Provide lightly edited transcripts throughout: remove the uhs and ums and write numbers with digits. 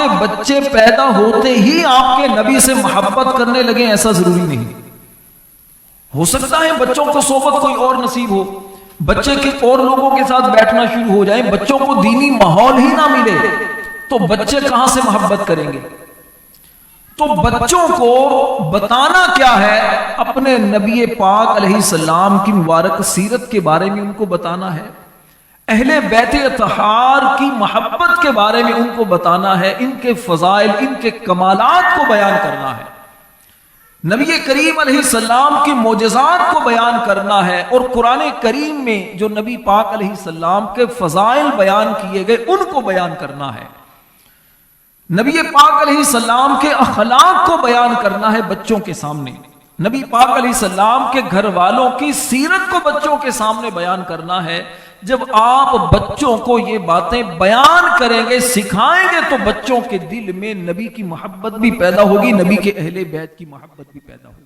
کے بچے پیدا ہوتے ہی آپ کے نبی سے محبت کرنے لگے ایسا ضروری نہیں. ہو سکتا ہے بچوں کو صحبت کوئی اور نصیب ہو, بچے کے اور لوگوں کے ساتھ بیٹھنا شروع ہو جائیں, بچوں کو دینی ماحول ہی نہ ملے تو بچے کہاں سے محبت کریں گے؟ تو بچوں کو بتانا کیا ہے؟ اپنے نبی پاک علیہ السلام کی مبارک سیرت کے بارے میں ان کو بتانا ہے, اہل بیت اطہار کی محبت کے بارے میں ان کو بتانا ہے, ان کے فضائل, ان کے کمالات کو بیان کرنا ہے, نبی کریم علیہ السلام کی معجزات کو بیان کرنا ہے, اور قرآن کریم میں جو نبی پاک علیہ السلام کے فضائل بیان کیے گئے ان کو بیان کرنا ہے, نبی پاک علیہ السلام کے اخلاق کو بیان کرنا ہے بچوں کے سامنے, نبی پاک علیہ السلام کے گھر والوں کی سیرت کو بچوں کے سامنے بیان کرنا ہے. جب آپ بچوں کو یہ باتیں بیان کریں گے, سکھائیں گے, تو بچوں کے دل میں نبی کی محبت بھی پیدا ہوگی, نبی کے اہل بیت کی محبت بھی پیدا ہوگی.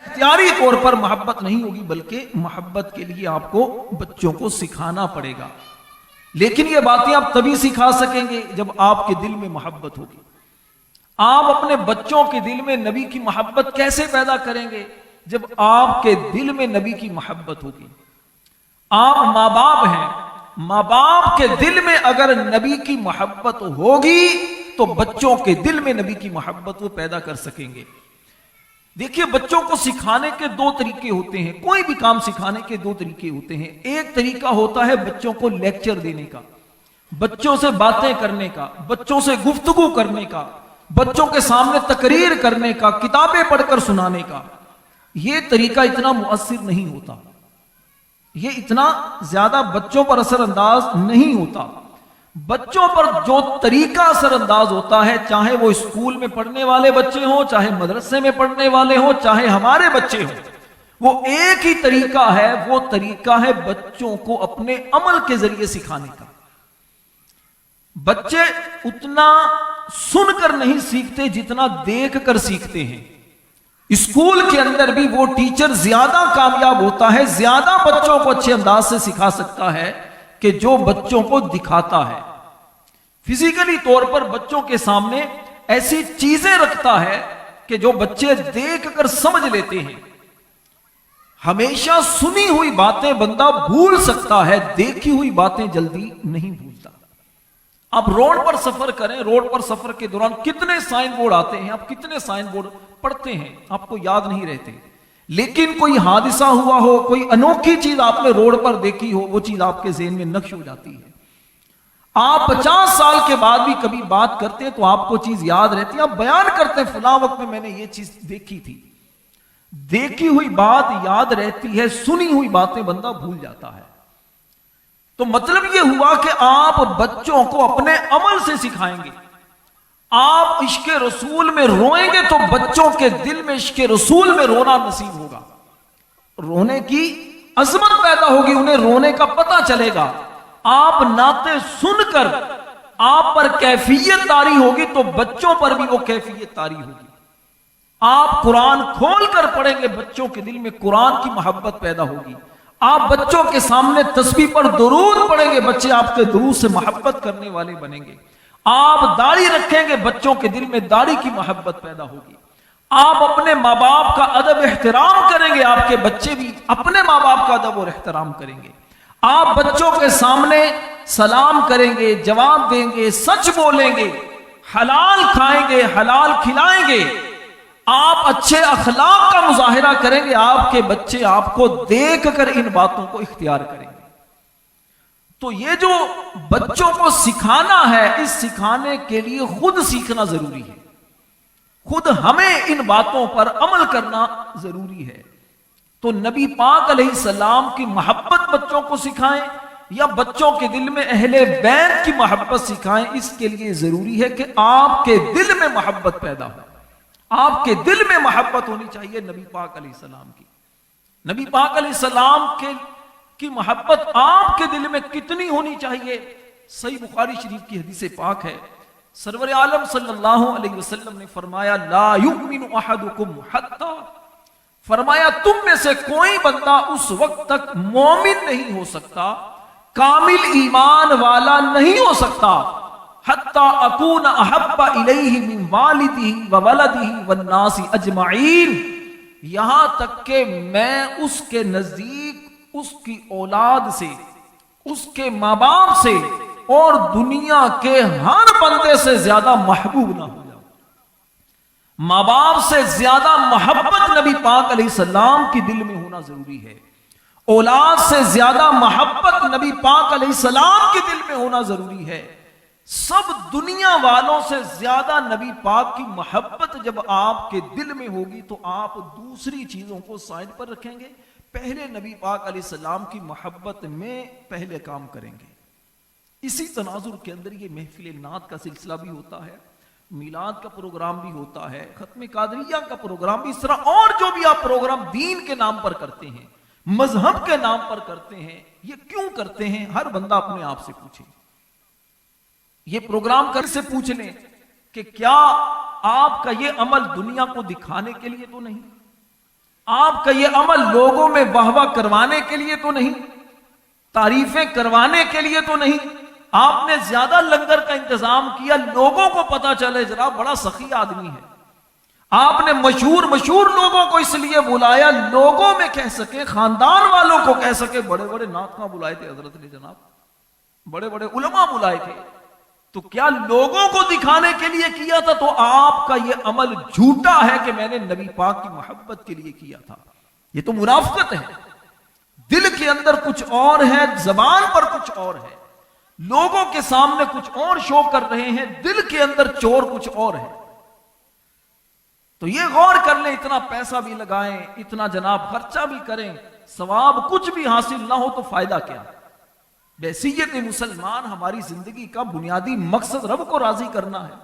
اختیاری طور پر محبت نہیں ہوگی, بلکہ محبت کے لیے آپ کو بچوں کو سکھانا پڑے گا. لیکن یہ باتیں آپ تبھی سکھا سکیں گے جب آپ کے دل میں محبت ہوگی. آپ اپنے بچوں کے دل میں نبی کی محبت کیسے پیدا کریں گے؟ جب آپ کے دل میں نبی کی محبت ہوگی. آپ ماں باپ ہیں, ماں باپ کے دل میں اگر نبی کی محبت ہوگی تو بچوں کے دل میں نبی کی محبت وہ پیدا کر سکیں گے. دیکھیے, بچوں کو سکھانے کے دو طریقے ہوتے ہیں, کوئی بھی کام سکھانے کے دو طریقے ہوتے ہیں. ایک طریقہ ہوتا ہے بچوں کو لیکچر دینے کا, بچوں سے باتیں کرنے کا, بچوں سے گفتگو کرنے کا, بچوں کے سامنے تقریر کرنے کا, کتابیں پڑھ کر سنانے کا. یہ طریقہ اتنا مؤثر نہیں ہوتا, یہ اتنا زیادہ بچوں پر اثر انداز نہیں ہوتا. بچوں پر جو طریقہ اثر انداز ہوتا ہے, چاہے وہ اسکول میں پڑھنے والے بچے ہوں, چاہے مدرسے میں پڑھنے والے ہوں, چاہے ہمارے بچے ہوں, وہ ایک ہی طریقہ ہے. وہ طریقہ ہے بچوں کو اپنے عمل کے ذریعے سکھانے کا. بچے اتنا سن کر نہیں سیکھتے جتنا دیکھ کر سیکھتے ہیں. اسکول کے اندر بھی وہ ٹیچر زیادہ کامیاب ہوتا ہے, زیادہ بچوں کو اچھے انداز سے سکھا سکتا ہے کہ جو بچوں کو دکھاتا ہے. فزیکلی طور پر بچوں کے سامنے ایسی چیزیں رکھتا ہے کہ جو بچے دیکھ کر سمجھ لیتے ہیں. ہمیشہ سنی ہوئی باتیں بندہ بھول سکتا ہے, دیکھی ہوئی باتیں جلدی نہیں بھولتا. آپ روڈ پر سفر کریں, روڈ پر سفر کے دوران کتنے سائن بورڈ آتے ہیں, آپ کتنے سائن بورڈ پڑھتے ہیں, آپ کو یاد نہیں رہتے. لیکن کوئی حادثہ ہوا ہو, کوئی انوکھی چیز آپ نے روڈ پر دیکھی ہو, وہ چیز آپ کے ذہن میں نقش ہو جاتی ہے. آپ 50 سال کے بعد بھی کبھی بات کرتے ہیں تو آپ کو چیز یاد رہتی ہے, آپ بیان کرتے ہیں فلاں وقت میں میں نے یہ چیز دیکھی تھی. دیکھی ہوئی بات یاد رہتی ہے, سنی ہوئی باتیں بندہ بھول جاتا ہے. تو مطلب یہ ہوا کہ آپ بچوں کو اپنے عمل سے سکھائیں گے. آپ عشق رسول میں روئیں گے تو بچوں کے دل میں عشق رسول میں رونا نصیب ہوگا, رونے کی عظمت پیدا ہوگی, انہیں رونے کا پتہ چلے گا. آپ نعتیں سن کر آپ پر کیفیت طاری ہوگی تو بچوں پر بھی وہ کیفیت طاری ہوگی. آپ قرآن کھول کر پڑھیں گے, بچوں کے دل میں قرآن کی محبت پیدا ہوگی. آپ بچوں کے سامنے تسبیح پر درود پڑھیں گے, بچے آپ کے درود سے محبت کرنے والے بنیں گے. آپ داڑھی رکھیں گے, بچوں کے دل میں داڑھی کی محبت پیدا ہوگی. آپ اپنے ماں باپ کا ادب احترام کریں گے, آپ کے بچے بھی اپنے ماں باپ کا ادب اور احترام کریں گے. آپ بچوں کے سامنے سلام کریں گے, جواب دیں گے, سچ بولیں گے, حلال کھائیں گے, حلال کھلائیں گے. آپ اچھے اخلاق کا مظاہرہ کریں گے, آپ کے بچے آپ کو دیکھ کر ان باتوں کو اختیار کریں گے. تو یہ جو بچوں کو سکھانا ہے, اس سکھانے کے لیے خود سیکھنا ضروری ہے, خود ہمیں ان باتوں پر عمل کرنا ضروری ہے. تو نبی پاک علیہ السلام کی محبت بچوں کو سکھائیں یا بچوں کے دل میں اہل بیت کی محبت سکھائیں, اس کے لیے ضروری ہے کہ آپ کے دل میں محبت پیدا ہو. آپ کے دل میں محبت ہونی چاہیے نبی پاک علیہ السلام کی. نبی پاک علیہ السلام کی محبت آپ کے دل میں کتنی ہونی چاہیے؟ صحیح بخاری شریف کی حدیث پاک ہے, سرور عالم صلی اللہ علیہ وسلم نے فرمایا, لا یؤمن احدکم حتی, فرمایا تم میں سے کوئی بندہ اس وقت تک مومن نہیں ہو سکتا کامل ایمان والا نہیں ہو سکتا حتی اکون احب الیہ من والدہ وولدہ والناس اجمعین، یہاں تک کہ میں اس کے نزدیک اس کی اولاد سے، اس کے ماں باپ سے اور دنیا کے ہر بندے سے زیادہ محبوب نہ ہو جاؤں۔ ماں باپ سے زیادہ محبت نبی پاک علیہ السلام کی دل میں ہونا ضروری ہے، اولاد سے زیادہ محبت نبی پاک علیہ السلام کے دل میں ہونا ضروری ہے۔ سب دنیا والوں سے زیادہ نبی پاک کی محبت جب آپ کے دل میں ہوگی تو آپ دوسری چیزوں کو سائڈ پر رکھیں گے، پہلے نبی پاک علیہ السلام کی محبت میں پہلے کام کریں گے۔ اسی تناظر کے اندر یہ محفل نعت کا سلسلہ بھی ہوتا ہے، میلاد کا پروگرام بھی ہوتا ہے، ختم قادریہ کا پروگرام بھی، اس طرح اور جو بھی آپ پروگرام دین کے نام پر کرتے ہیں، مذہب کے نام پر کرتے ہیں، یہ کیوں کرتے ہیں؟ ہر بندہ اپنے آپ سے پوچھے۔ یہ پروگرام کر سے پوچھ لیں کہ کیا آپ کا یہ عمل دنیا کو دکھانے کے لیے تو نہیں؟ آپ کا یہ عمل لوگوں میں واہ واہ کروانے کے لیے تو نہیں؟ تعریفیں کروانے کے لیے تو نہیں؟ آپ نے زیادہ لنگر کا انتظام کیا، لوگوں کو پتا چلے جناب بڑا سخی آدمی ہے۔ آپ نے مشہور لوگوں کو اس لیے بلایا، لوگوں میں کہہ سکے، خاندان والوں کو کہہ سکے، بڑے بڑے نعت خواں بلائے تھے حضرت نے جناب، بڑے بڑے علماء بلائے تھے، تو کیا لوگوں کو دکھانے کے لیے کیا تھا؟ تو آپ کا یہ عمل جھوٹا ہے کہ میں نے نبی پاک کی محبت کے لیے کیا تھا، یہ تو منافقت ہے۔ دل کے اندر کچھ اور ہے، زبان پر کچھ اور ہے، لوگوں کے سامنے کچھ اور شو کر رہے ہیں، دل کے اندر چور کچھ اور ہے۔ تو یہ غور کر لیں، اتنا پیسہ بھی لگائیں، اتنا جناب خرچہ بھی کریں، ثواب کچھ بھی حاصل نہ ہو تو فائدہ کیا؟ بحیثیت مسلمان ہماری زندگی کا بنیادی مقصد رب کو راضی کرنا ہے۔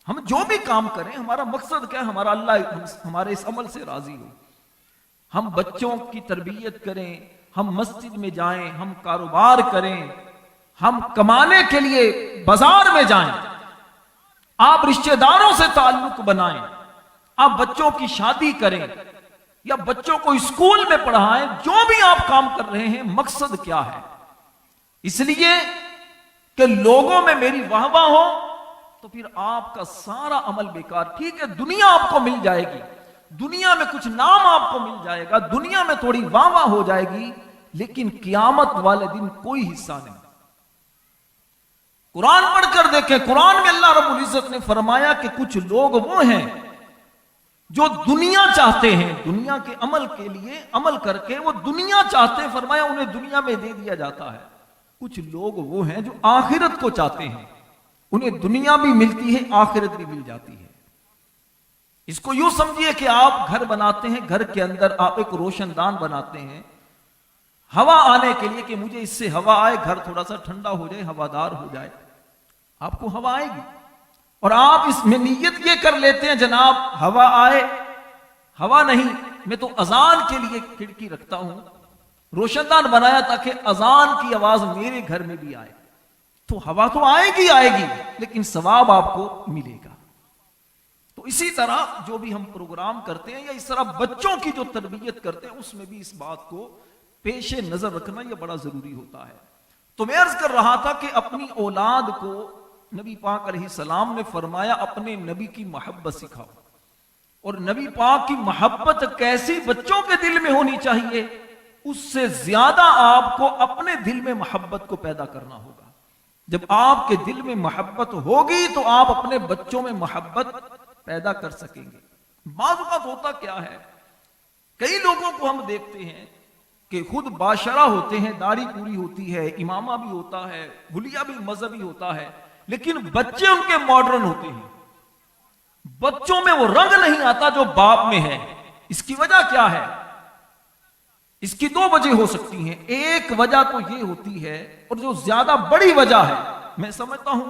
ہم جو بھی کام کریں، ہمارا مقصد کیا ہے؟ ہمارا اللہ ہمارے اس عمل سے راضی ہو۔ ہم بچوں کی تربیت کریں، ہم مسجد میں جائیں، ہم کاروبار کریں، ہم کمانے کے لیے بازار میں جائیں، آپ رشتہ داروں سے تعلق بنائیں، آپ بچوں کی شادی کریں یا بچوں کو اسکول میں پڑھائیں، جو بھی آپ کام کر رہے ہیں، مقصد کیا ہے؟ اس لیے کہ لوگوں میں میری واہ واہ ہو تو پھر آپ کا سارا عمل بیکار۔ ٹھیک ہے، دنیا آپ کو مل جائے گی، دنیا میں کچھ نام آپ کو مل جائے گا، دنیا میں تھوڑی واہ واہ ہو جائے گی، لیکن قیامت والے دن کوئی حصہ نہیں۔ قرآن پڑھ کر دیکھیں، قرآن میں اللہ رب العزت نے فرمایا کہ کچھ لوگ وہ ہیں جو دنیا چاہتے ہیں، دنیا کے عمل کے لیے عمل کر کے وہ دنیا چاہتے ہیں، فرمایا انہیں دنیا میں دے دیا جاتا ہے۔ کچھ لوگ وہ ہیں جو آخرت کو چاہتے ہیں، انہیں دنیا بھی ملتی ہے، آخرت بھی مل جاتی ہے۔ اس کو یوں سمجھیے کہ آپ گھر بناتے ہیں، گھر کے اندر آپ ایک روشن دان بناتے ہیں ہوا آنے کے لیے، کہ مجھے اس سے ہوا آئے، گھر تھوڑا سا ٹھنڈا ہو جائے، ہوادار ہو جائے، آپ کو ہوا آئے گی۔ اور آپ اس میں نیت یہ کر لیتے ہیں جناب ہوا آئے، ہوا نہیں، میں تو اذان کے لیے کھڑکی رکھتا ہوں، روشن دان بنایا تاکہ اذان کی آواز میرے گھر میں بھی آئے، تو ہوا تو آئے گی، لیکن ثواب آپ کو ملے گا۔ تو اسی طرح جو بھی ہم پروگرام کرتے ہیں یا اس طرح بچوں کی جو تربیت کرتے ہیں، اس میں بھی اس بات کو پیش نظر رکھنا یہ بڑا ضروری ہوتا ہے۔ تو میں عرض کر رہا تھا کہ اپنی اولاد کو نبی پاک علیہ السلام نے فرمایا اپنے نبی کی محبت سکھاؤ، اور نبی پاک کی محبت کیسی بچوں کے دل میں ہونی چاہیے، اس سے زیادہ آپ کو اپنے دل میں محبت کو پیدا کرنا ہوگا۔ جب آپ کے دل میں محبت ہوگی تو آپ اپنے بچوں میں محبت پیدا کر سکیں گے۔ بعض اوقات ہوتا کیا ہے، کئی لوگوں کو ہم دیکھتے ہیں کہ خود باشرہ ہوتے ہیں، داڑھی پوری ہوتی ہے، امامہ بھی ہوتا ہے، حلیہ بھی مذہبی ہوتا ہے، لیکن بچے ان کے ماڈرن ہوتے ہیں، بچوں میں وہ رنگ نہیں آتا جو باپ میں ہے۔ اس کی وجہ کیا ہے؟ اس کی دو وجہ ہو سکتی ہیں۔ ایک وجہ تو یہ ہوتی ہے، اور جو زیادہ بڑی وجہ ہے میں سمجھتا ہوں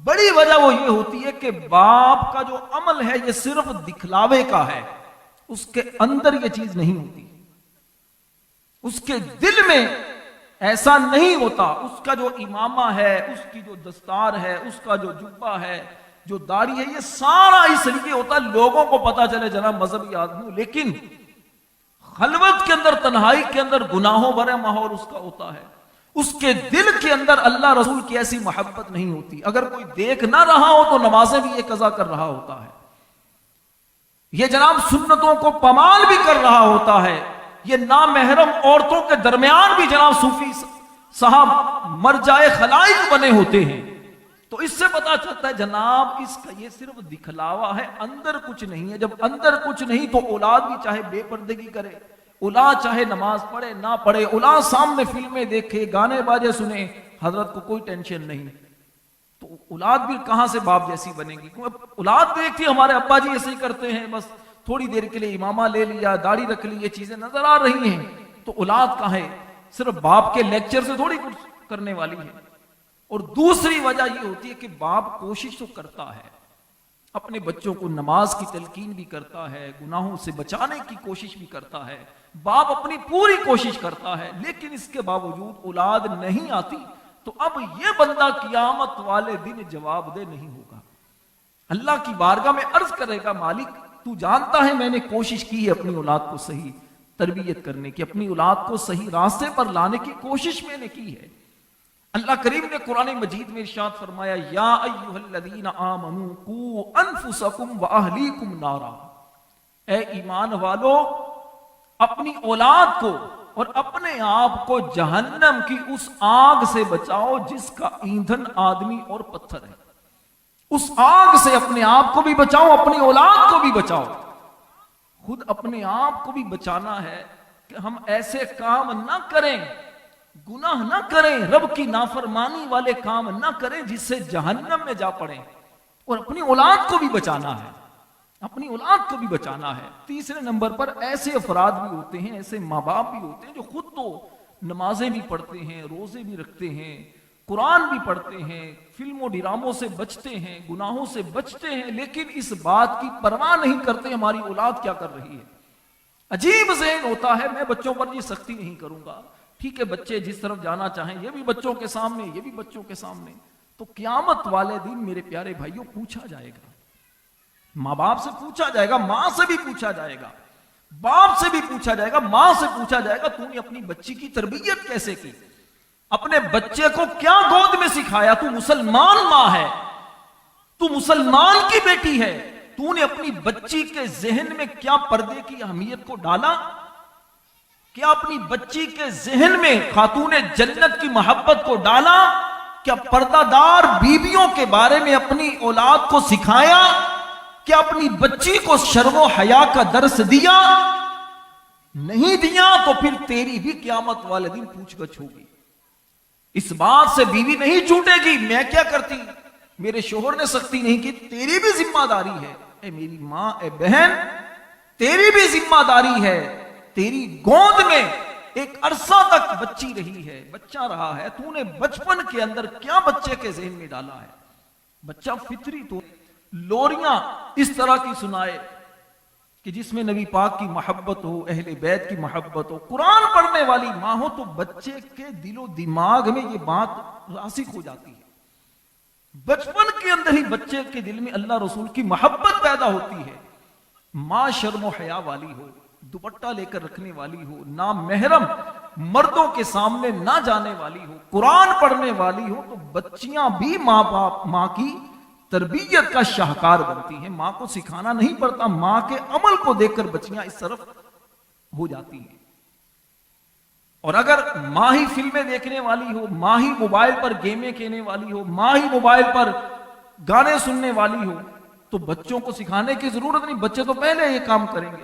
بڑی وجہ وہ یہ ہوتی ہے کہ باپ کا جو عمل ہے یہ صرف دکھلاوے کا ہے، اس کے اندر یہ چیز نہیں ہوتی، اس کے دل میں ایسا نہیں ہوتا۔ اس کا جو امامہ ہے، اس کی جو دستار ہے، اس کا جو جبہ ہے، جو داڑھی ہے، یہ سارا اس لیے ہوتا ہے لوگوں کو پتا چلے جناب مذہبی آدمی ہوں، لیکن خلوت کے اندر، تنہائی کے اندر گناہوں بھرے ماحول اس کا ہوتا ہے، اس کے دل کے اندر اللہ رسول کی ایسی محبت نہیں ہوتی. اگر کوئی دیکھ نہ رہا ہو تو نمازیں بھی یہ قضا کر رہا ہوتا ہے, یہ جناب سنتوں کو پامال بھی کر رہا ہوتا ہے, یہ نامحرم عورتوں کے درمیان بھی جناب صوفی صاحب مرجائے خلائق بنے ہوتے ہیں. تو اس سے پتا چلتا ہے جناب اس کا یہ صرف دکھلاوا ہے, اندر کچھ نہیں ہے. جب اندر کچھ نہیں تو اولاد بھی چاہے بے پردگی کرے, اولاد چاہے نماز پڑھے نہ پڑھے, اولاد سامنے فلمیں دیکھے, گانے باجے سنے, حضرت کو کوئی ٹینشن نہیں. تو اولاد بھی کہاں سے باپ جیسی بنے گی؟ اولاد دیکھتی ہمارے ابا جی ایسے ہی کرتے ہیں, بس تھوڑی دیر کے لیے امامہ لے لیا, داڑھی رکھ لی, یہ چیزیں نظر آ رہی ہیں. تو اولاد کہاں ہے؟ صرف باپ کے لیکچر سے تھوڑی کچھ کرنے والی ہے. اور دوسری وجہ یہ ہوتی ہے کہ باپ کوشش تو کرتا ہے, اپنے بچوں کو نماز کی تلقین بھی کرتا ہے, گناہوں سے بچانے کی کوشش بھی کرتا ہے, باپ اپنی پوری کوشش کرتا ہے, لیکن اس کے باوجود اولاد نہیں آتی. تو اب یہ بندہ قیامت والے دن جواب دہ نہیں ہوگا. اللہ کی بارگاہ میں عرض کرے گا, مالک تو جانتا ہے میں نے کوشش کی ہے اپنی اولاد کو صحیح تربیت کرنے کی, اپنی اولاد کو صحیح راستے پر لانے کی کوشش میں نے کی ہے. اللہ کریم نے قرآن مجید میں ارشاد فرمایا, یا ایھا الذین آمنوا قوا انفسکم واہلیکم نارا, اے ایمان والو اپنی اولاد کو اور اپنے آپ کو جہنم کی اس آگ سے بچاؤ جس کا ایندھن آدمی اور پتھر ہے. اس آگ سے اپنے آپ کو بھی بچاؤ, اپنی اولاد کو بھی بچاؤ. خود اپنے آپ کو بھی بچانا ہے کہ ہم ایسے کام نہ کریں, گناہ نہ کریں, رب کی نافرمانی والے کام نہ کریں جس سے جہنم میں جا پڑیں. اور اپنی اولاد کو بھی بچانا ہے, اپنی اولاد کو بھی بچانا ہے. تیسرے نمبر پر ایسے افراد بھی ہوتے ہیں, ایسے ماں باپ بھی ہوتے ہیں جو خود تو نمازیں بھی پڑھتے ہیں, روزے بھی رکھتے ہیں, قرآن بھی پڑھتے ہیں, فلموں ڈراموں سے بچتے ہیں, گناہوں سے بچتے ہیں, لیکن اس بات کی پرواہ نہیں کرتے ہماری اولاد کیا کر رہی ہے. عجیب ذہن ہوتا ہے, میں بچوں پر یہ سختی نہیں کروں گا, ٹھیک ہے بچے جس طرف جانا چاہیں, یہ بھی بچوں کے سامنے, یہ بھی بچوں کے سامنے. تو قیامت والے دن میرے پیارے بھائیوں پوچھا جائے گا, ماں باپ سے پوچھا جائے گا, ماں سے بھی پوچھا جائے گا, باپ سے بھی پوچھا جائے گا, ماں سے پوچھا جائے گا تو نے اپنی بچی کی تربیت کیسے کی, اپنے بچے کو کیا گود میں سکھایا. تو مسلمان ماں ہے, تو مسلمان کی بیٹی ہے, تو نے اپنی بچی کے ذہن میں کیا پردے کی اہمیت کو ڈالا, کیا اپنی بچی کے ذہن میں خاتون جنت کی محبت کو ڈالا, کیا پردہ دار بیویوں کے بارے میں اپنی اولاد کو سکھایا, کیا اپنی بچی کو شرم و حیا کا درس دیا؟ نہیں دیا تو پھر تیری بھی قیامت والے دن پوچھ گچھ ہوگی. اس بات سے بیوی نہیں چھوٹے گی, میں کیا کرتی, میرے شوہر نے سختی نہیں کی, تیری بھی ذمہ داری ہے. اے میری ماں, اے بہن, تیری بھی ذمہ داری ہے. تیری گود میں ایک عرصہ تک بچی رہی ہے, بچہ رہا ہے, تو نے بچپن کے اندر کیا بچے کے ذہن میں ڈالا ہے. بچہ فطری تو لوریاں اس طرح کی سنائے کہ جس میں نبی پاک کی محبت ہو, اہل بیت کی محبت ہو, قرآن پڑھنے والی ماں ہو, تو بچے کے دل و دماغ میں یہ بات راسخ ہو جاتی ہے. بچپن کے اندر ہی بچے کے دل میں اللہ رسول کی محبت پیدا ہوتی ہے. ماں شرم و حیا والی ہو, دوپٹہ لے کر رکھنے والی ہو, نامحرم مردوں کے سامنے نہ جانے والی ہو, قرآن پڑھنے والی ہو, تو بچیاں بھی ماں کی تربیت کا شاہکار بنتی ہیں. ماں کو سکھانا نہیں پڑتا, ماں کے عمل کو دیکھ کر بچیاں اس طرف ہو جاتی ہیں. اور اگر ماں ہی فلمیں دیکھنے والی ہو, ماں ہی موبائل پر گیمیں کھیلنے والی ہو, ماں ہی موبائل پر گانے سننے والی ہو, تو بچوں کو سکھانے کی ضرورت نہیں, بچے تو پہلے یہ کام کریں گے.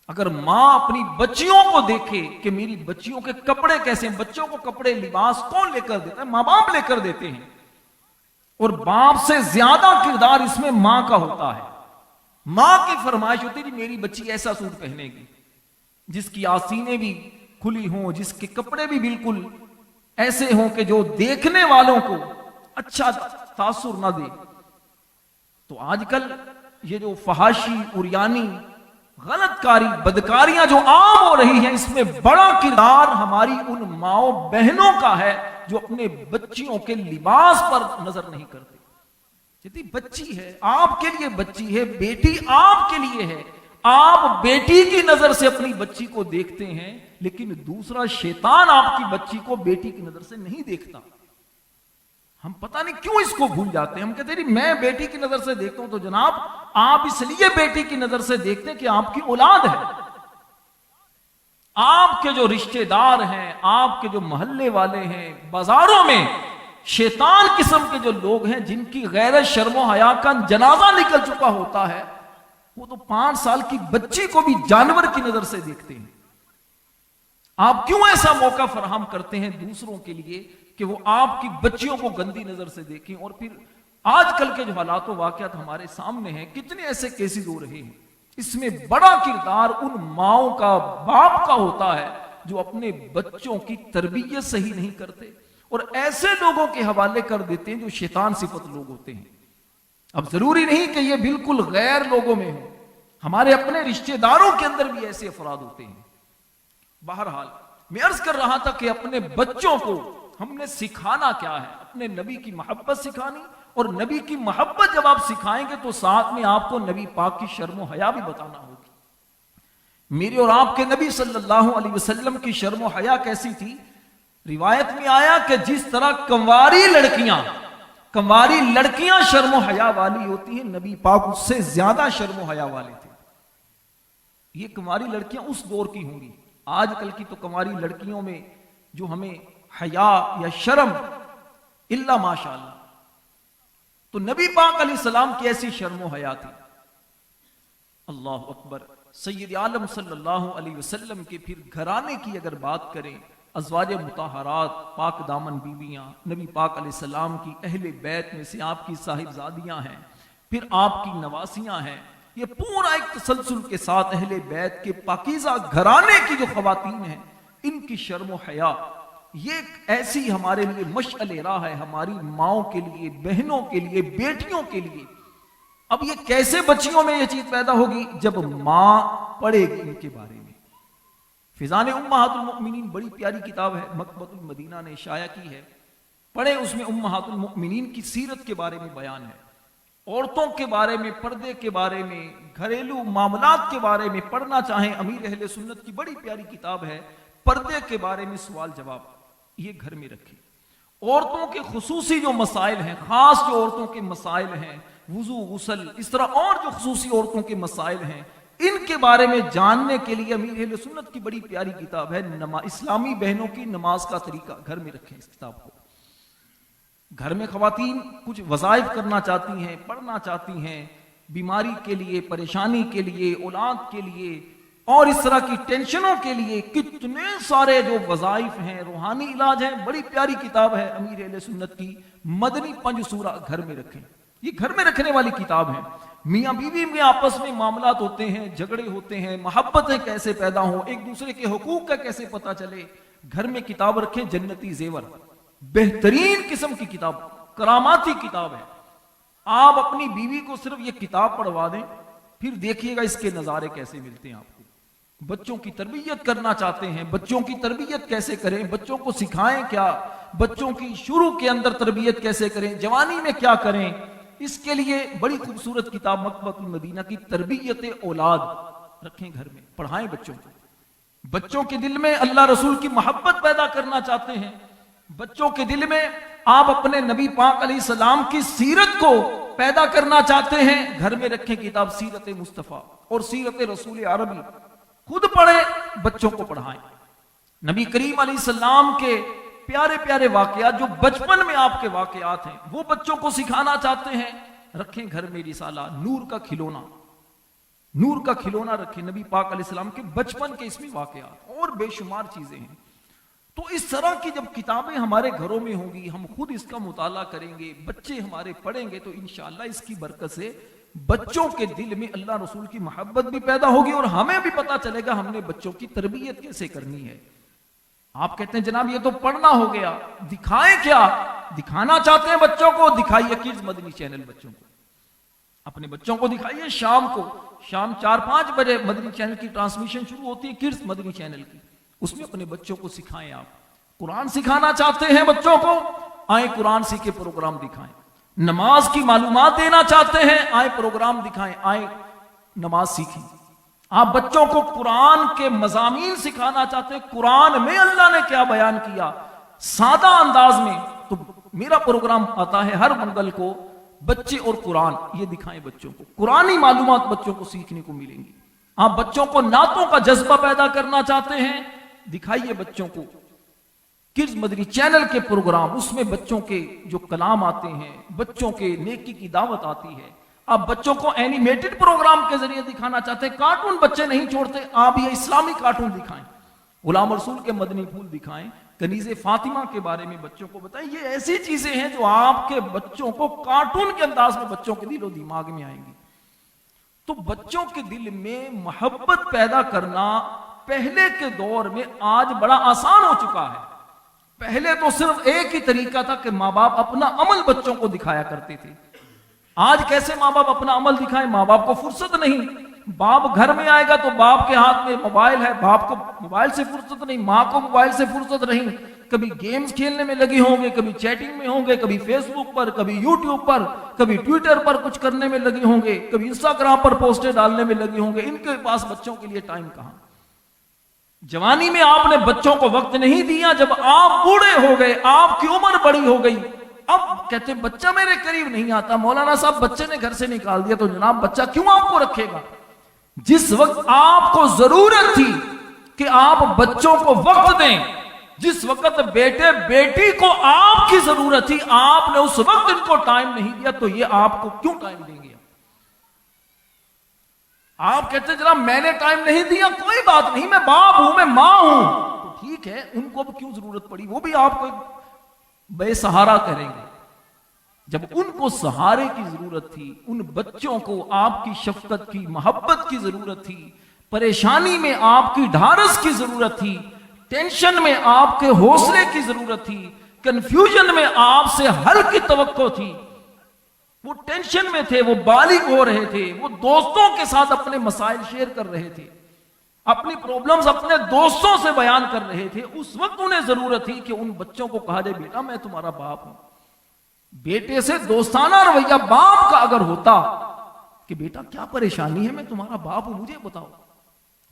اگر ماں اپنی بچیوں کو دیکھے کہ میری بچیوں کے کپڑے کیسے ہیں, بچوں کو کپڑے لباس کون لے کر دیتا ہے؟ ماں باپ لے کر دیتے ہیں. اور باپ سے زیادہ کردار اس میں ماں کا ہوتا ہے. ماں کی فرمائش ہوتی ہے کہ میری بچی ایسا سوٹ پہنے گی جس کی آستینیں بھی کھلی ہوں, جس کے کپڑے بھی بالکل ایسے ہوں کہ جو دیکھنے والوں کو اچھا تاثر نہ دے. تو آج کل یہ جو فحاشی, عریانی, غلط کاری, بدکاریاں جو عام ہو رہی ہیں, اس میں بڑا کردار ہماری ان ماؤں بہنوں کا ہے جو اپنے بچیوں کے لباس پر نظر نہیں کرتے. جتنی بچی ہے آپ کے لیے بچی ہے, بیٹی آپ کے لیے ہے, آپ بیٹی کی نظر سے اپنی بچی کو دیکھتے ہیں، لیکن دوسرا شیطان آپ کی بچی کو بیٹی کی نظر سے نہیں دیکھتا۔ ہم پتہ نہیں کیوں اس کو بھول جاتے ہیں۔ ہم کہتے ہیں میں بیٹی کی نظر سے دیکھتا ہوں، تو جناب آپ اس لیے بیٹی کی نظر سے دیکھتے ہیں کہ آپ کی اولاد ہے۔ آپ کے جو رشتہ دار ہیں، آپ کے جو محلے والے ہیں، بازاروں میں شیطان قسم کے جو لوگ ہیں جن کی غیر شرم و حیا کا جنازہ نکل چکا ہوتا ہے، وہ تو 5 سال کی بچی کو بھی جانور کی نظر سے دیکھتے ہیں۔ آپ کیوں ایسا موقع فراہم کرتے ہیں دوسروں کے لیے کہ وہ آپ کی بچیوں کو گندی نظر سے دیکھیں؟ اور پھر آج کل کے جو حالات و واقعات ہمارے سامنے ہیں، کتنے ایسے کیسز ہو رہے ہیں، اس میں بڑا کردار ان ماؤں کا، باپ کا ہوتا ہے جو اپنے بچوں کی تربیت صحیح نہیں کرتے اور ایسے لوگوں کے حوالے کر دیتے ہیں جو شیطان صفت لوگ ہوتے ہیں۔ اب ضروری نہیں کہ یہ بالکل غیر لوگوں میں ہو، ہمارے اپنے رشتہ داروں کے اندر بھی ایسے افراد ہوتے ہیں۔ بہرحال میں عرض کر رہا تھا کہ اپنے بچوں کو ہم نے سکھانا کیا ہے؟ اپنے نبی کی محبت سکھانی، اور نبی کی محبت جب آپ سکھائیں گے تو ساتھ میں آپ کو نبی پاک کی شرم و حیا بھی بتانا ہوگی۔ میرے اور آپ کے نبی صلی اللہ علیہ وسلم کی شرم و حیا کیسی تھی؟ روایت میں آیا کہ جس طرح کنواری لڑکیاں شرم و حیا والی ہوتی ہیں، نبی پاک اس سے زیادہ شرم و حیا والے تھے۔ یہ کنواری لڑکیاں اس دور کی ہوں گی، آج کل کی تو کنواری لڑکیوں میں جو ہمیں حیا یا شرم الا ماشاء اللہ، تو نبی پاک علیہ السلام کی ایسی شرم و حیا تھی۔ اللہ اکبر۔ سید عالم صلی اللہ علیہ وسلم کے پھر گھرانے کی اگر بات کریں، ازواج مطہرات، پاک دامن بیویاں، نبی پاک علیہ السلام کی اہل بیت میں سے آپ کی صاحبزادیاں ہیں، پھر آپ کی نواسیاں ہیں، یہ پورا ایک تسلسل کے ساتھ اہل بیت کے پاکیزہ گھرانے کی جو خواتین ہیں، ان کی شرم و حیا یہ ایک ایسی ہمارے لیے مشعل راہ ہے، ہماری ماؤں کے لیے، بہنوں کے لیے، بیٹیوں کے لیے۔ اب یہ کیسے بچیوں میں یہ چیز پیدا ہوگی؟ جب ماں پڑھے گی ان کے بارے میں۔ فیضان امہات المؤمنین بڑی پیاری کتاب ہے، مکتبۃ المدینہ نے شائع کی ہے، پڑھیں، اس میں امہات المؤمنین کی سیرت کے بارے میں بیان ہے، عورتوں کے بارے میں، پردے کے بارے میں، گھریلو معاملات کے بارے میں پڑھنا چاہیں، امیر اہل سنت کی بڑی پیاری کتاب ہے، پردے کے بارے میں سوال جواب، یہ گھر میں رکھیں۔ عورتوں کے خصوصی جو مسائل ہیں، خاص جو عورتوں کے مسائل ہیں، وضو، غسل، اس طرح اور جو خصوصی عورتوں کے مسائل ہیں، ان کے بارے میں جاننے کے لیے امیر اہل سنت کی بڑی پیاری کتاب ہے اسلامی بہنوں کی نماز کا طریقہ، گھر میں رکھیں اس کتاب کو۔ گھر میں خواتین کچھ وظائف کرنا چاہتی ہیں، پڑھنا چاہتی ہیں، بیماری کے لیے، پریشانی کے لیے، اولاد کے لیے اور اس طرح کی ٹینشنوں کے لیے کتنے سارے جو وظائف ہیں، روحانی علاج ہیں، بڑی پیاری کتاب ہے امیر اہل سنت کی مدنی 5 سورہ، گھر میں رکھیں۔ یہ گھر میں رکھنے والی کتاب ہے۔ میاں بیوی میں آپس میں معاملات ہوتے ہیں، جھگڑے ہوتے ہیں، محبتیں کیسے پیدا ہوں، ایک دوسرے کے حقوق کا کیسے پتہ چلے، گھر میں کتاب رکھیں، جنتی زیور، بہترین قسم کی کتاب، کراماتی کتاب ہے۔ آپ اپنی بیوی کو صرف یہ کتاب پڑھوا دیں، پھر دیکھیے گا اس کے نظارے کیسے ملتے ہیں آپ کو۔ بچوں کی تربیت کرنا چاہتے ہیں، بچوں کی تربیت کیسے کریں، بچوں کو سکھائیں کیا، بچوں کی شروع کے اندر تربیت کیسے کریں، جوانی میں کیا کریں، اس کے لیے بڑی خوبصورت کتاب مکتبۃ المدینہ کی تربیت اولاد رکھیں، گھر میں پڑھائیں بچوں کو۔ بچوں کے دل میں اللہ رسول کی محبت پیدا کرنا چاہتے ہیں، بچوں کے دل میں آپ اپنے نبی پاک علیہ السلام کی سیرت کو پیدا کرنا چاہتے ہیں، گھر میں رکھیں کتاب سیرت مصطفیٰ اور سیرت رسول عربی، خود پڑھیں، بچوں کو پڑھائیں۔ نبی کریم علیہ السلام کے پیارے پیارے واقعات جو بچپن میں آپ کے واقعات ہیں، وہ بچوں کو سکھانا چاہتے ہیں، رکھیں گھر میں رسالہ نور کا کھلونا، نور کا کھلونا رکھیں، نبی پاک علیہ السلام کے بچپن کے اس میں واقعات اور بے شمار چیزیں ہیں۔ تو اس طرح کی جب کتابیں ہمارے گھروں میں ہوں گی، ہم خود اس کا مطالعہ کریں گے، بچے ہمارے پڑھیں گے، تو انشاءاللہ اس کی برکت سے بچوں کے دل میں اللہ رسول کی محبت بھی پیدا ہوگی اور ہمیں بھی پتا چلے گا ہم نے بچوں کی تربیت کیسے کرنی ہے۔ آپ کہتے ہیں جناب یہ تو پڑھنا ہو گیا، دکھائیں کیا؟ دکھانا چاہتے ہیں بچوں کو، دکھائیے کڈز مدنی چینل، بچوں کو، اپنے بچوں کو دکھائیے۔ شام کو، شام 4-5 بجے مدنی چینل کی ٹرانسمیشن شروع ہوتی ہے، کڈز مدنی چینل کی، اس میں اپنے بچوں کو سکھائیں۔ آپ قرآن سکھانا چاہتے ہیں بچوں کو، آئیں قرآن سیکھے پروگرام دکھائیں۔ نماز کی معلومات دینا چاہتے ہیں، آئیں پروگرام دکھائیں، آئیں نماز سیکھیں۔ آپ بچوں کو قرآن کے مضامین سکھانا چاہتے ہیں، قرآن میں اللہ نے کیا بیان کیا سادہ انداز میں، تو میرا پروگرام آتا ہے ہر منگل کو، بچے اور قرآن، یہ دکھائیں بچوں کو، قرآنی معلومات بچوں کو سیکھنے کو ملیں گی۔ آپ بچوں کو نعتوں کا جذبہ پیدا کرنا چاہتے ہیں، دکھائیے بچوں کو کڈز مدنی چینل کے پروگرام، اس میں بچوں کے جو کلام آتے ہیں، بچوں کے نیکی کی دعوت آتی ہے۔ آپ بچوں کو اینیمیٹڈ پروگرام کے ذریعے دکھانا چاہتے ہیں، کارٹون بچے نہیں چھوڑتے، آپ یہ اسلامی کارٹون دکھائیں، غلام رسول کے مدنی پھول دکھائیں، کنیز فاطمہ کے بارے میں بچوں کو بتائیں۔ یہ ایسی چیزیں ہیں جو آپ کے بچوں کو کارٹون کے انداز میں بچوں کے دل و دماغ میں آئیں گی۔ تو بچوں کے دل میں محبت پیدا کرنا پہلے کے دور میں آج بڑا آسان ہو چکا ہے۔ پہلے تو صرف ایک ہی طریقہ تھا کہ ماں باپ اپنا عمل بچوں کو دکھایا کرتے تھے۔ آج کیسے ماں باپ اپنا عمل دکھائیں؟ ماں باپ کو فرصت نہیں، باپ گھر میں آئے گا تو باپ کے ہاتھ میں موبائل ہے، باپ کو موبائل سے فرصت نہیں، ماں کو موبائل سے فرصت نہیں، کبھی گیمز کھیلنے میں لگے ہوں گے، کبھی چیٹنگ میں ہوں گے، کبھی فیس بک پر، کبھی یوٹیوب پر، کبھی ٹویٹر پر کچھ کرنے میں لگے ہوں گے، کبھی انسٹاگرام پر پوسٹیں ڈالنے میں لگے ہوں گے۔ ان کے پاس بچوں کے لیے ٹائم کہاں؟ جوانی میں آپ نے بچوں کو وقت نہیں دیا، جب آپ بوڑھے ہو گئے، آپ کی عمر بڑی ہو گئی، اب کہتے ہیں بچہ میرے قریب نہیں آتا۔ مولانا صاحب بچے نے گھر سے نکال دیا، تو جناب بچہ کیوں آپ کو رکھے گا؟ جس وقت آپ کو ضرورت تھی کہ آپ بچوں کو وقت دیں، جس وقت بیٹے بیٹی کو آپ کی ضرورت تھی، آپ نے اس وقت ان کو ٹائم نہیں دیا، تو یہ آپ کو کیوں ٹائم دیں گے؟ آپ کہتے ہیں جناب میں نے ٹائم نہیں دیا، کوئی بات نہیں، میں باپ ہوں، میں ماں ہوں، تو ٹھیک ہے، ان کو اب کیوں ضرورت پڑی؟ وہ بھی آپ کو بے سہارا کریں گے۔ جب ان کو سہارے کی ضرورت تھی، ان بچوں کو آپ کی شفقت کی، محبت کی ضرورت تھی، پریشانی میں آپ کی ڈھارس کی ضرورت تھی، ٹینشن میں آپ کے حوصلے کی ضرورت تھی، کنفیوژن میں آپ سے حل کی توقع تھی، وہ ٹینشن میں تھے، وہ بالغ ہو رہے تھے، وہ دوستوں کے ساتھ اپنے مسائل شیئر کر رہے تھے، اپنی پرابلمز اپنے دوستوں سے بیان کر رہے تھے، اس وقت انہیں ضرورت تھی کہ ان بچوں کو کہا جائے بیٹا میں تمہارا باپ ہوں۔ بیٹے سے دوستانہ رویہ باپ کا اگر ہوتا کہ بیٹا کیا پریشانی ہے، میں تمہارا باپ ہوں، مجھے بتاؤ،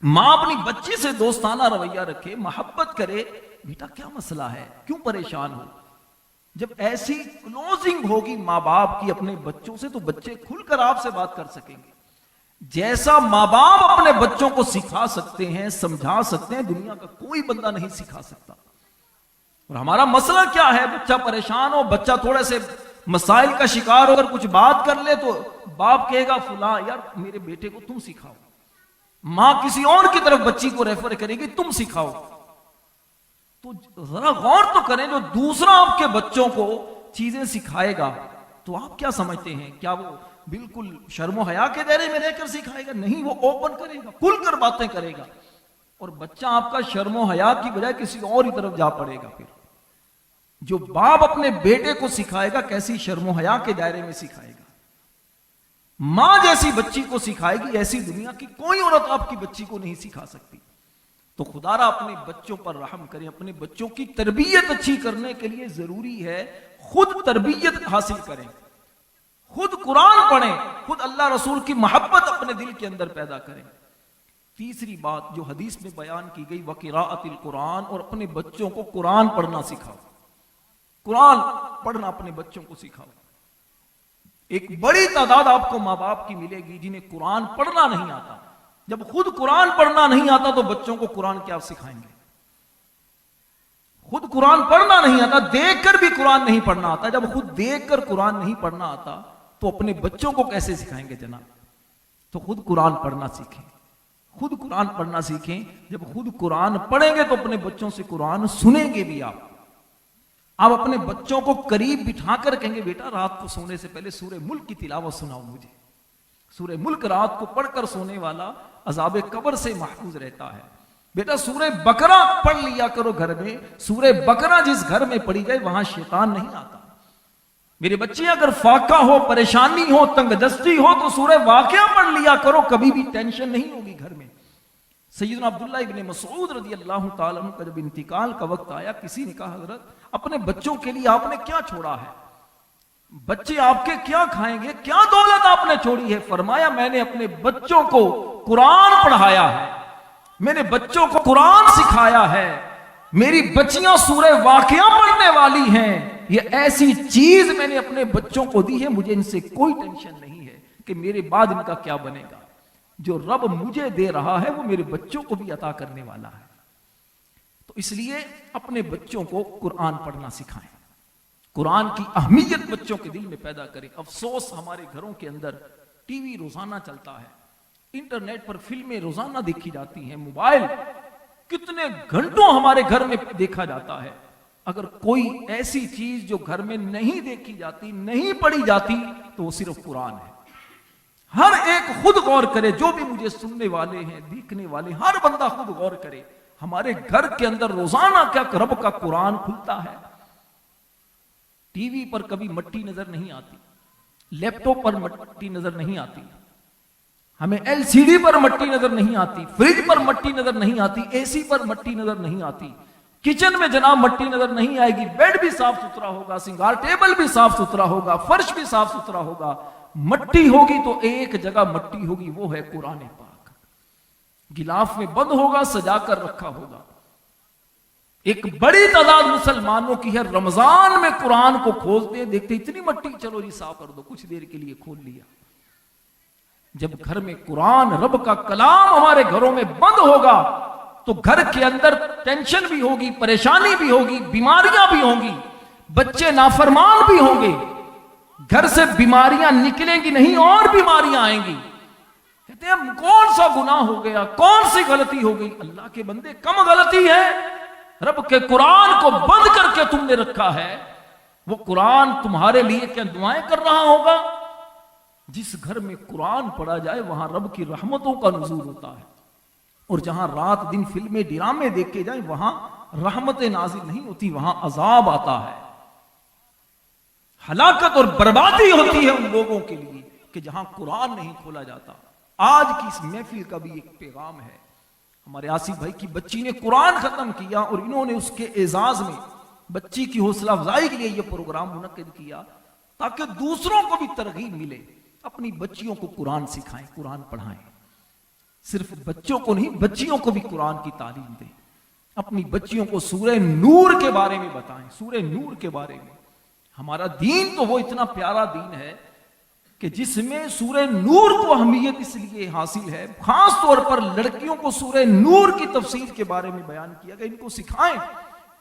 ماں اپنی بچی سے دوستانہ رویہ رکھے، محبت کرے، بیٹا کیا مسئلہ ہے، کیوں پریشان ہو؟ جب ایسی کلوزنگ ہوگی ماں باپ کی اپنے بچوں سے، تو بچے کھل کر آپ سے بات کر سکیں گے۔ جیسا ماں باپ اپنے بچوں کو سکھا سکتے ہیں، سمجھا سکتے ہیں، دنیا کا کوئی بندہ نہیں سکھا سکتا۔ اور ہمارا مسئلہ کیا ہے؟ بچہ پریشان ہو، بچہ تھوڑے سے مسائل کا شکار ہو کر کچھ بات کر لے تو باپ کہے گا فلاں یار میرے بیٹے کو تم سکھاؤ، ماں کسی اور کی طرف بچی کو ریفر کرے گی تم سکھاؤ۔ تو ذرا غور تو کریں، جو دوسرا آپ کے بچوں کو چیزیں سکھائے گا تو آپ کیا سمجھتے ہیں؟ کیا وہ بالکل شرم و حیا کے دائرے میں رہ کر سکھائے گا؟ نہیں، وہ اوپن کرے گا، کھل کر باتیں کرے گا، اور بچہ آپ کا شرم و حیا کی بجائے کسی اور ہی طرف جا پڑے گا۔ پھر جو باپ اپنے بیٹے کو سکھائے گا کیسی شرم و حیا کے دائرے میں سکھائے گا، ماں جیسی بچی کو سکھائے گی، ایسی دنیا کی کوئی عورت آپ کی بچی کو نہیں سکھا سکتی۔ تو خدا را اپنے بچوں پر رحم کریں، اپنے بچوں کی تربیت اچھی کرنے کے لیے ضروری ہے خود تربیت حاصل کریں، خود قرآن پڑھیں، خود اللہ رسول کی محبت اپنے دل کے اندر پیدا کریں۔ تیسری بات جو حدیث میں بیان کی گئی وقراءۃ القرآن، اور اپنے بچوں کو قرآن پڑھنا سکھاؤ، قرآن پڑھنا اپنے بچوں کو سکھاؤ۔ ایک بڑی تعداد آپ کو ماں باپ کی ملے گی جنہیں قرآن پڑھنا نہیں آتا۔ جب خود قرآن پڑھنا نہیں آتا تو بچوں کو قرآن کیا سکھائیں گے؟ خود قرآن پڑھنا نہیں آتا، دیکھ کر بھی قرآن نہیں پڑھنا آتا، جب خود دیکھ کر قرآن نہیں پڑھنا آتا تو اپنے بچوں کو کیسے سکھائیں گے جناب؟ تو خود قرآن پڑھنا سیکھیں، خود قرآن پڑھنا سیکھیں۔ جب خود قرآن پڑھیں گے تو اپنے بچوں سے قرآن سنیں گے بھی آپ اپنے بچوں کو قریب بٹھا کر کہیں گے بیٹا رات کو سونے سے پہلے سورہ ملک کی تلاوت سناؤ مجھے۔ سورہ ملک رات کو پڑھ کر سونے والا عذاب قبر سے محفوظ رہتا ہے۔ بیٹا سورہ بقرہ پڑھ لیا کرو گھر میں، سورہ بقرہ جس گھر میں پڑھی جائے وہاں شیطان نہیں آتا۔ میرے بچے اگر فاقہ ہو، پریشانی ہو، تنگ دستی ہو تو سورہ واقعہ پڑھ لیا کرو، کبھی بھی ٹینشن نہیں ہوگی گھر میں۔ سیدنا عبداللہ ابن مسعود رضی اللہ تعالیٰ عنہ کا جب انتقال کا وقت آیا، کسی نے کہا حضرت اپنے بچوں کے لیے آپ نے کیا چھوڑا ہے؟ بچے آپ کے کیا کھائیں گے؟ کیا دولت آپ نے چھوڑی ہے؟ فرمایا میں نے اپنے بچوں کو قرآن پڑھایا ہے، میں نے بچوں کو قرآن سکھایا ہے، میری بچیاں سورہ واقعہ پڑھنے والی ہیں، یہ ایسی چیز میں نے اپنے بچوں کو دی ہے، مجھے ان سے کوئی ٹینشن نہیں ہے کہ میرے بعد ان کا کیا بنے گا۔ جو رب مجھے دے رہا ہے وہ میرے بچوں کو بھی عطا کرنے والا ہے۔ تو اس لیے اپنے بچوں کو قرآن پڑھنا سکھائیں، قرآن کی اہمیت بچوں کے دل میں پیدا کریں۔ افسوس ہمارے گھروں کے اندر ٹی وی روزانہ چلتا ہے، انٹرنیٹ پر فلمیں روزانہ دیکھی جاتی ہیں، موبائل کتنے گھنٹوں ہمارے گھر میں دیکھا جاتا ہے۔ اگر کوئی ایسی چیز جو گھر میں نہیں دیکھی جاتی، نہیں پڑھی جاتی، تو وہ صرف قرآن ہے۔ ہر ایک خود غور کرے، جو بھی مجھے سننے والے ہیں، دیکھنے والے، ہر بندہ خود غور کرے، ہمارے گھر کے اندر روزانہ کیا رب کا قرآن کھلتا ہے؟ ٹی وی پر کبھی مٹی نظر نہیں آتی، لیپ ٹاپ پر مٹی نظر نہیں آتی، ہمیں ایل سی ڈی پر مٹی نظر نہیں آتی، فریج پر مٹی نظر نہیں آتی، اے سی پر مٹی نظر نہیں آتی، کچن میں جناب مٹی نظر نہیں آئے گی، بیڈ بھی صاف ستھرا ہوگا، سنگار ٹیبل بھی صاف ستھرا ہوگا، فرش بھی صاف ستھرا ہوگا، مٹی ہوگی تو ایک جگہ مٹی ہوگی، وہ ہے قرآن پاک۔ گلاف میں بند ہوگا، سجا کر رکھا ہوگا۔ ایک بڑی تعداد مسلمانوں کی ہے، رمضان میں قرآن کو کھولتے ہیں، دیکھتے اتنی مٹی، چلو جی صاف کر دو، کچھ دیر کے لیے کھول لیا۔ جب گھر میں قرآن رب کا کلام ہمارے گھروں میں بند ہوگا تو گھر کے اندر ٹینشن بھی ہوگی، پریشانی بھی ہوگی، بیماریاں بھی ہوں گی، بچے نافرمان بھی ہوں گے، گھر سے بیماریاں نکلیں گی نہیں اور بیماریاں آئیں گی۔ کہتے ہیں کون سا گناہ ہو گیا، کون سی غلطی ہو گئی؟ اللہ کے بندے کم غلطی ہے، رب کے قرآن کو بند کر کے تم نے رکھا ہے، وہ قرآن تمہارے لیے کیا دعائیں کر رہا ہوگا؟ جس گھر میں قرآن پڑھا جائے وہاں رب کی رحمتوں کا نزول ہوتا ہے، اور جہاں رات دن فلمیں ڈرامے دیکھے جائیں وہاں رحمت نازل نہیں ہوتی، وہاں عذاب آتا ہے۔ ہلاکت اور بربادی ہوتی ہے ان لوگوں کے لیے کہ جہاں قرآن نہیں کھولا جاتا۔ آج کی اس محفل کا بھی ایک پیغام ہے، ہمارے آصف بھائی کی بچی نے قرآن ختم کیا اور انہوں نے اس کے اعزاز میں بچی کی حوصلہ افزائی کے لیے یہ پروگرام منعقد کیا تاکہ دوسروں کو بھی ترغیب ملے، اپنی بچیوں کو قرآن سکھائیں، قرآن پڑھائیں، صرف بچوں کو نہیں بچیوں کو بھی قرآن کی تعلیم دیں، اپنی بچیوں کو سورہ نور کے بارے میں بتائیں، سورہ نور کے بارے میں۔ ہمارا دین تو وہ اتنا پیارا دین ہے کہ جس میں سورہ نور کو اہمیت اس لیے حاصل ہے، خاص طور پر لڑکیوں کو سورہ نور کی تفسیر کے بارے میں بیان کیا کہ ان کو سکھائیں،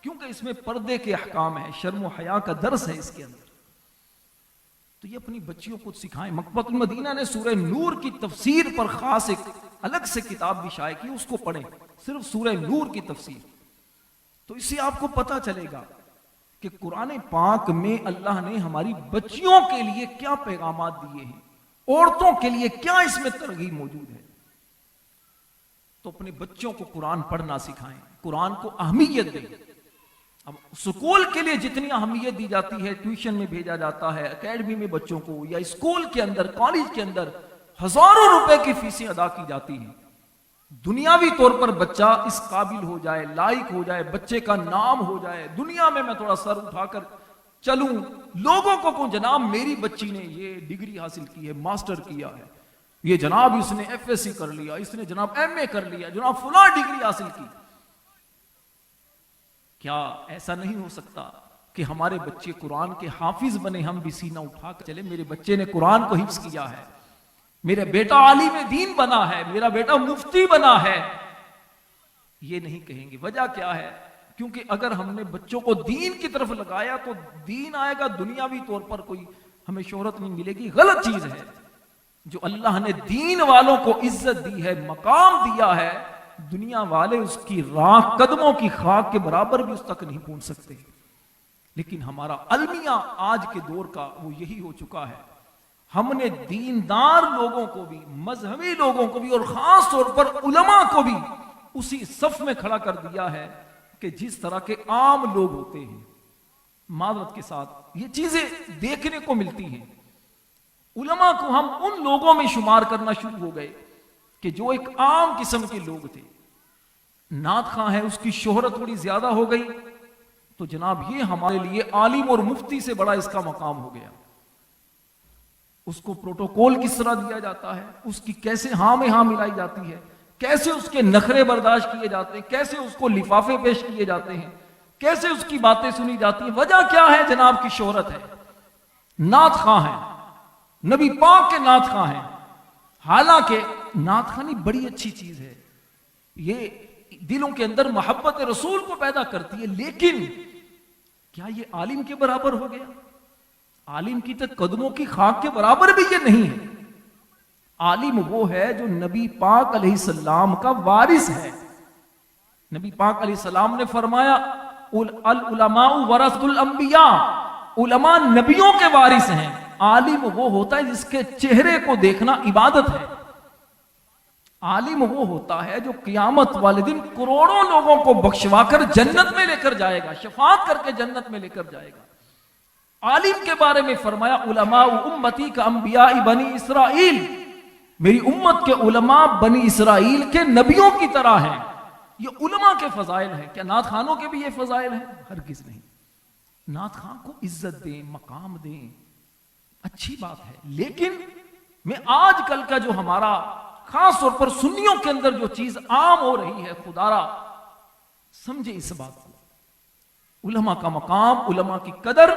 کیونکہ اس میں پردے کے احکام ہیں، شرم و حیا کا درس ہے اس کے اندر، تو یہ اپنی بچیوں کو سکھائیں۔ مکتبۃ المدینہ نے سورہ نور کی تفسیر پر خاص ایک الگ سے کتاب بھی شائع کی، اس کو پڑھیں، صرف سورہ نور کی تفسیر، تو اس سے آپ کو پتہ چلے گا کہ قرآن پاک میں اللہ نے ہماری بچیوں کے لیے کیا پیغامات دیے ہیں، عورتوں کے لیے کیا اس میں ترغیب موجود ہے۔ تو اپنے بچوں کو قرآن پڑھنا سکھائیں، قرآن کو اہمیت دیں۔ اب سکول کے لیے جتنی اہمیت دی جاتی ہے، ٹیوشن میں بھیجا جاتا ہے، اکیڈمی میں بچوں کو، یا اسکول کے اندر، کالج کے اندر ہزاروں روپے کی فیسیں ادا کی جاتی ہیں، دنیاوی طور پر بچہ اس قابل ہو جائے، لائق ہو جائے، بچے کا نام ہو جائے، دنیا میں تھوڑا سر اٹھا کر چلوں، لوگوں کو جناب میری بچی نے یہ ڈگری حاصل کی ہے، ماسٹر کیا ہے، یہ جناب اس نے ایف ایس سی کر لیا، اس نے جناب ایم اے کر لیا، جناب فلاں ڈگری حاصل کی۔ کیا ایسا نہیں ہو سکتا کہ ہمارے بچے قرآن کے حافظ بنے، ہم بھی سینہ اٹھا کر چلے میرے بچے نے قرآن کو حفظ کیا ہے، میرا بیٹا عالم دین بنا ہے، میرا بیٹا مفتی بنا ہے، یہ نہیں کہیں گے۔ وجہ کیا ہے؟ کیونکہ اگر ہم نے بچوں کو دین کی طرف لگایا تو دین آئے گا، دنیاوی طور پر کوئی ہمیں شہرت نہیں ملے گی، غلط چیز ہے۔ جو اللہ نے دین والوں کو عزت دی ہے، مقام دیا ہے، دنیا والے اس کی راہ قدموں کی خاک کے برابر بھی اس تک نہیں پہنچ سکتے۔ لیکن ہمارا المیہ آج کے دور کا وہ یہی ہو چکا ہے، ہم نے دیندار لوگوں کو بھی، مذہبی لوگوں کو بھی، اور خاص طور پر علماء کو بھی اسی صف میں کھڑا کر دیا ہے کہ جس طرح کے عام لوگ ہوتے ہیں۔ معذرت کے ساتھ یہ چیزیں دیکھنے کو ملتی ہیں، علماء کو ہم ان لوگوں میں شمار کرنا شروع ہو گئے کہ جو ایک عام قسم کے لوگ تھے، نعت خواں ہے، اس کی شہرت تھوڑی زیادہ ہو گئی تو جناب یہ ہمارے لیے عالم اور مفتی سے بڑا اس کا مقام ہو گیا۔ اس کو پروٹوکول کس طرح دیا جاتا ہے, اس کی کیسے ہاں میں ہاں ملائی جاتی ہے, کیسے اس کے نخرے برداشت کیے جاتے ہیں, کیسے اس کو لفافے پیش کیے جاتے ہیں, کیسے اس کی باتیں سنی جاتی ہیں. وجہ کیا ہے جناب کی شہرت ہے, نعت خواں ہیں, نبی پاک کے نعت خواں ہیں. حالانکہ نعت خوانی بڑی اچھی چیز ہے, یہ دلوں کے اندر محبت رسول کو پیدا کرتی ہے, لیکن کیا یہ عالم کے برابر ہو گیا؟ عالم کی تک قدموں کی خاک کے برابر بھی یہ نہیں ہے. عالم وہ ہے جو نبی پاک علیہ السلام کا وارث ہے. نبی پاک علیہ السلام نے فرمایا العلماء ورثۃ الانبیاء, علماء نبیوں کے وارث ہیں. عالم وہ ہوتا ہے جس کے چہرے کو دیکھنا عبادت ہے. عالم وہ ہوتا ہے جو قیامت والے دن کروڑوں لوگوں کو بخشوا کر جنت میں لے کر جائے گا, شفاعت کر کے جنت میں لے کر جائے گا. عالم کے بارے میں فرمایا علماء امتی کا انبیاء بنی اسرائیل, میری امت کے علماء بنی اسرائیل کے نبیوں کی طرح ہیں. یہ علماء کے فضائل ہیں. کیا نعت خوانوں کے بھی یہ فضائل ہیں؟ ہرگز نہیں. نعت خوان کو عزت دیں, مقام دیں, اچھی بات ہے, لیکن میں آج کل کا جو ہمارا خاص طور پر سنیوں کے اندر جو چیز عام ہو رہی ہے, خدارا سمجھے اس بات کو, علماء کا مقام, علماء کی قدر